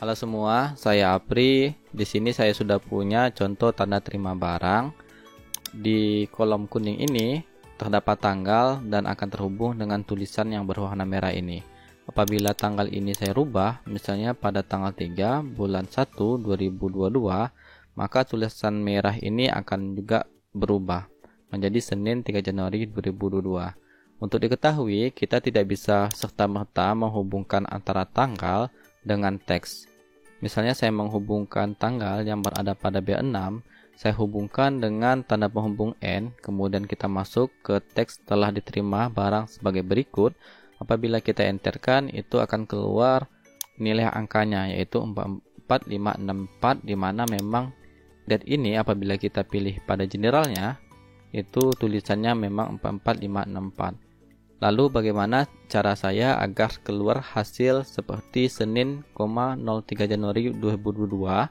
Halo semua, saya Apri. Di sini saya sudah punya contoh tanda terima barang. Di kolom kuning ini terdapat tanggal dan akan terhubung dengan tulisan yang berwarna merah ini. Apabila tanggal ini saya rubah, misalnya pada tanggal 3 bulan 1 2022, maka tulisan merah ini akan juga berubah menjadi Senin 3 Januari 2022. Untuk diketahui, kita tidak bisa serta-merta menghubungkan antara tanggal dengan teks. Misalnya saya menghubungkan tanggal yang berada pada B6, saya hubungkan dengan tanda penghubung N, kemudian kita masuk ke teks telah diterima barang sebagai berikut. Apabila kita enterkan, itu akan keluar nilai angkanya, yaitu 44564, di mana memang date ini apabila kita pilih pada generalnya, itu tulisannya memang 44564. Lalu bagaimana cara saya agar keluar hasil seperti Senin, 03 Januari 2022?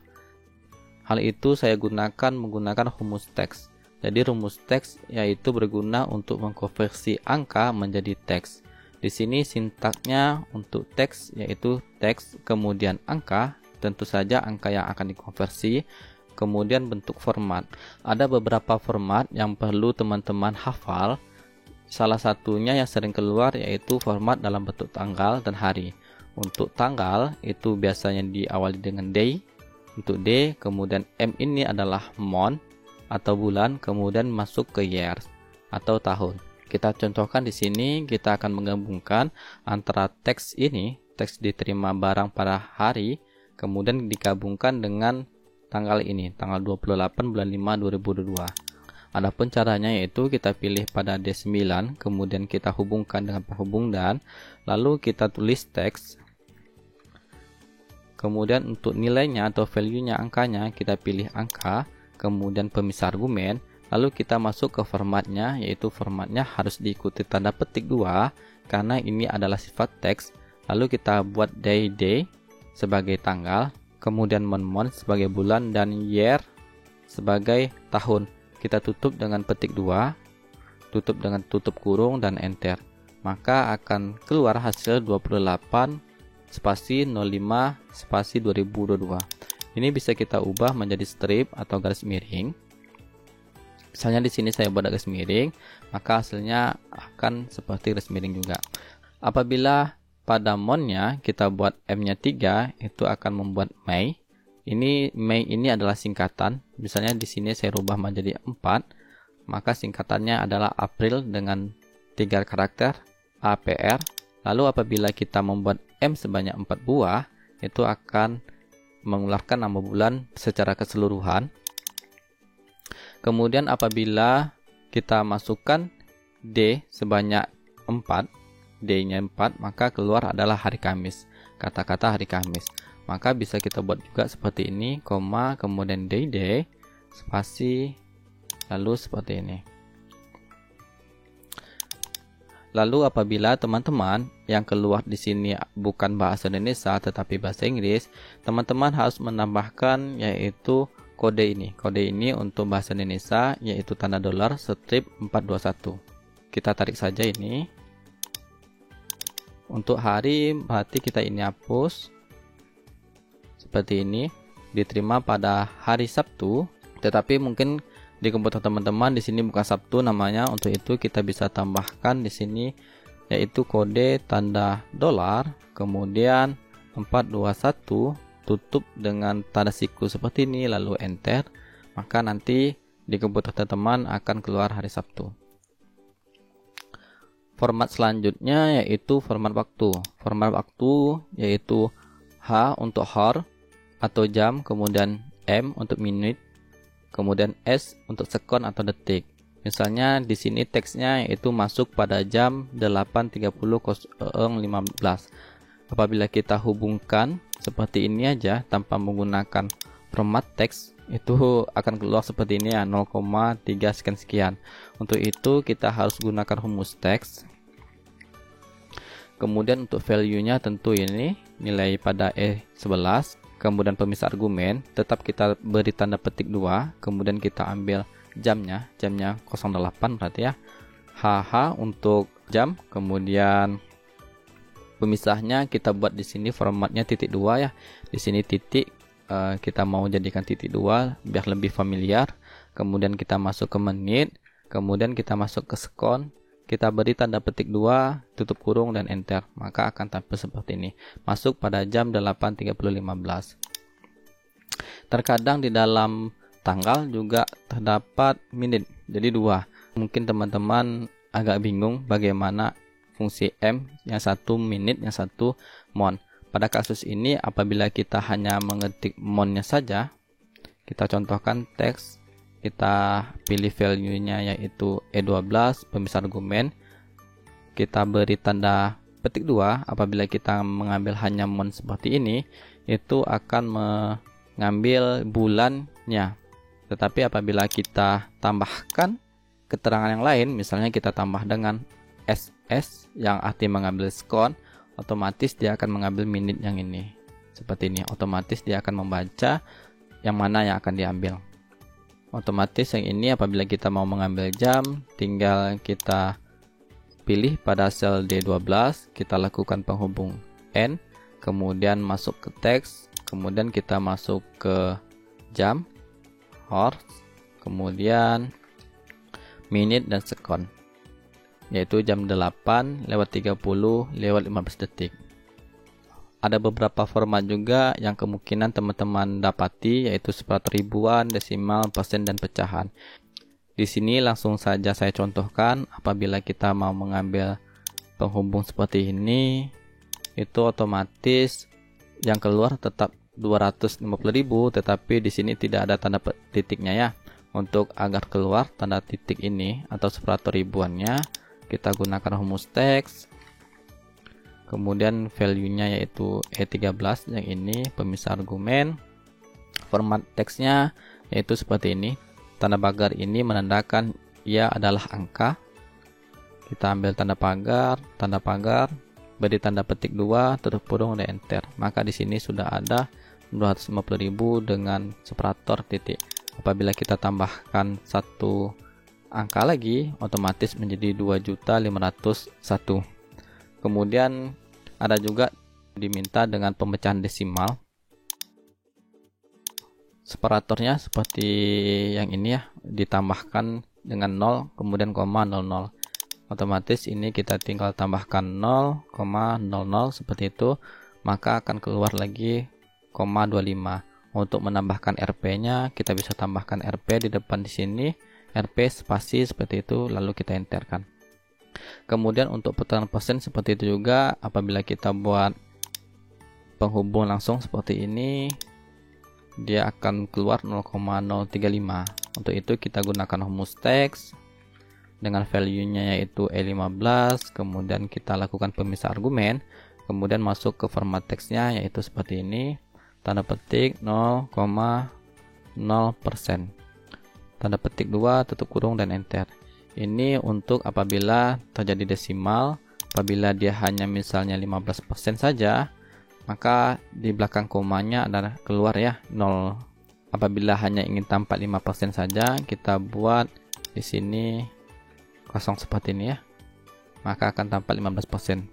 Hal itu saya menggunakan rumus teks. Jadi rumus teks yaitu berguna untuk mengkonversi angka menjadi teks. Di sini sintaknya untuk teks yaitu teks kemudian angka, tentu saja angka yang akan dikonversi, kemudian bentuk format. Ada beberapa format yang perlu teman-teman hafal. Salah satunya yang sering keluar yaitu format dalam bentuk tanggal dan hari. Untuk tanggal itu biasanya diawali dengan day. Untuk D, kemudian M ini adalah month atau bulan, kemudian masuk ke years atau tahun. Kita contohkan di sini, kita akan menggabungkan antara teks ini, teks diterima barang pada hari, kemudian digabungkan dengan tanggal ini, tanggal 28 bulan 5 2022. Adapun caranya yaitu kita pilih pada D9, kemudian kita hubungkan dengan penghubung dan, lalu kita tulis teks. Kemudian untuk nilainya atau value-nya angkanya, kita pilih angka, kemudian pemisah argumen, lalu kita masuk ke formatnya, yaitu formatnya harus diikuti tanda petik 2, karena ini adalah sifat teks. Lalu kita buat day sebagai tanggal, kemudian month sebagai bulan, dan year sebagai tahun. Kita tutup dengan petik 2, tutup dengan tutup kurung dan enter. Maka akan keluar hasil 28 spasi 05 spasi 2022. Ini bisa kita ubah menjadi strip atau garis miring. Misalnya di sini saya buat garis miring, maka hasilnya akan seperti garis miring juga. Apabila pada monthnya kita buat M-nya 3, itu akan membuat Mei. Mei ini adalah singkatan. Misalnya di sini saya rubah menjadi 4, maka singkatannya adalah April dengan 3 karakter APR. Lalu apabila kita membuat M sebanyak 4 buah, itu akan mengeluarkan nama bulan secara keseluruhan. Kemudian apabila kita masukkan D sebanyak 4, D-nya 4, maka keluar adalah hari Kamis. Kata-kata hari Kamis. Maka bisa kita buat juga seperti ini, koma, kemudian day, spasi, lalu seperti ini. Lalu apabila teman-teman yang keluar di sini bukan bahasa Indonesia tetapi bahasa Inggris, teman-teman harus menambahkan yaitu kode ini. Kode ini untuk bahasa Indonesia yaitu tanda dolar strip 421. Kita tarik saja ini. Untuk hari berarti kita ini hapus. Seperti ini, diterima pada hari Sabtu, tetapi mungkin di komputer teman-teman di sini bukan Sabtu namanya. Untuk itu kita bisa tambahkan di sini yaitu kode tanda dolar, kemudian 421, tutup dengan tanda siku seperti ini, lalu enter. Maka nanti di komputer teman-teman akan keluar hari Sabtu. Format selanjutnya yaitu format waktu. Format waktu yaitu H untuk hour atau jam, kemudian M untuk menit, kemudian S untuk sekon atau detik. Misalnya di sini teksnya yaitu masuk pada jam 8.30.15. Apabila kita hubungkan seperti ini aja tanpa menggunakan format teks, itu akan keluar seperti ini ya, 0,3 sekian. Untuk itu kita harus gunakan rumus teks. Kemudian untuk value-nya tentu ini nilai pada E11, kemudian pemisah argumen tetap kita beri tanda petik 2, kemudian kita ambil jamnya 08 berarti ya. HH untuk jam, kemudian Pemisahnya kita buat di sini formatnya titik 2 ya. Di sini titik, kita mau jadikan titik 2 biar lebih familiar. Kemudian kita masuk ke menit, kemudian kita masuk ke sekon, kita beri tanda petik 2, tutup kurung dan enter. Maka akan tampil seperti ini. Masuk pada jam 8.30.15. Terkadang di dalam tanggal juga terdapat menit, jadi 2. Mungkin teman-teman agak bingung bagaimana fungsi M, yang satu menit, yang satu mon. Pada kasus ini apabila kita hanya mengetik monnya saja, kita contohkan teks, kita pilih value-nya yaitu E12 pemisah argumen, kita beri tanda petik 2. Apabila kita mengambil hanya mon seperti ini, itu akan mengambil bulannya. Tetapi apabila kita tambahkan keterangan yang lain, misalnya kita tambah dengan SS yang arti mengambil sekon, otomatis dia akan mengambil menit yang ini. Seperti ini, otomatis dia akan membaca yang mana yang akan diambil. Otomatis yang ini apabila kita mau mengambil jam, tinggal kita pilih pada sel D12, kita lakukan penghubung N, kemudian masuk ke teks, kemudian kita masuk ke jam, hours, kemudian menit dan sekon, yaitu jam 8:30:15 detik. Ada beberapa format juga yang kemungkinan teman-teman dapati, yaitu separator ribuan, desimal, persen, dan pecahan. Di sini langsung saja saya contohkan. Apabila kita mau mengambil penghubung seperti ini, itu otomatis yang keluar tetap 250.000, tetapi di sini tidak ada tanda titiknya ya. Untuk agar keluar tanda titik ini atau separator ribuannya, kita gunakan rumus teks, kemudian value-nya yaitu E13 yang ini pemisah argumen. Format teksnya yaitu seperti ini. Tanda pagar ini menandakan ia adalah angka. Kita ambil tanda pagar, beri tanda petik 2, tutup kurung dan enter. Maka di sini sudah ada 250.000 dengan separator titik. Apabila kita tambahkan satu angka lagi, otomatis menjadi 2.501.000. Kemudian ada juga diminta dengan pemecahan desimal. Separatornya seperti yang ini ya, ditambahkan dengan 0 kemudian koma 00. Otomatis ini kita tinggal tambahkan 0,00 seperti itu, maka akan keluar lagi 0,25. Untuk menambahkan RP-nya, kita bisa tambahkan RP di depan di sini, RP spasi seperti itu, lalu kita enterkan. Kemudian untuk putaran persen seperti itu juga. Apabila kita buat penghubung langsung seperti ini, dia akan keluar 0,035. Untuk itu kita gunakan rumus teks dengan value-nya yaitu E15, kemudian kita lakukan pemisah argumen, kemudian masuk ke format teksnya yaitu seperti ini, tanda petik 0,0%, tanda petik 2, tutup kurung dan enter. Ini untuk apabila terjadi desimal. Apabila dia hanya misalnya 15% saja, maka di belakang komanya ada keluar ya 0. Apabila hanya ingin tampak 5% saja, kita buat di sini kosong seperti ini ya, maka akan tampak 15%.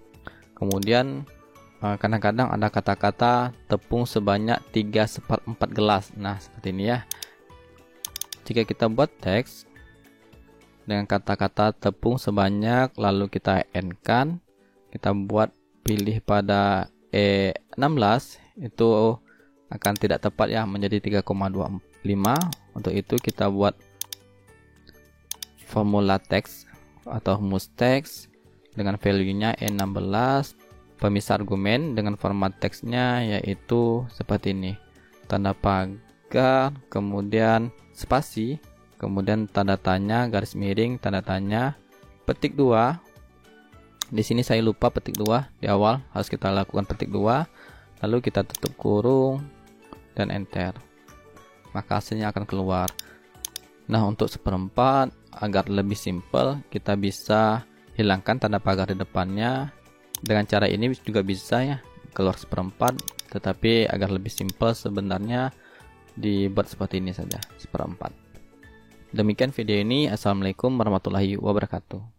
Kemudian kadang-kadang ada kata-kata tepung sebanyak 3/4 gelas. Nah seperti ini ya. Jika kita buat teks dengan kata-kata tepung sebanyak, lalu kita n-kan, kita buat pilih pada E16, itu akan tidak tepat ya, menjadi 3,25. Untuk itu kita buat formula teks atau rumus teks dengan value-nya E16, pemisah argumen dengan format teksnya yaitu seperti ini, tanda pagar, kemudian spasi, kemudian tanda tanya, garis miring, tanda tanya, petik 2. Di sini saya lupa petik 2 di awal, harus kita lakukan petik 2, lalu kita tutup kurung dan enter, maka hasilnya akan keluar. Nah untuk seperempat, agar lebih simple, kita bisa hilangkan tanda pagar di depannya. Dengan cara ini juga bisa ya, keluar seperempat, tetapi agar lebih simple sebenarnya dibuat seperti ini saja, seperempat. Demikian video ini. Assalamualaikum warahmatullahi wabarakatuh.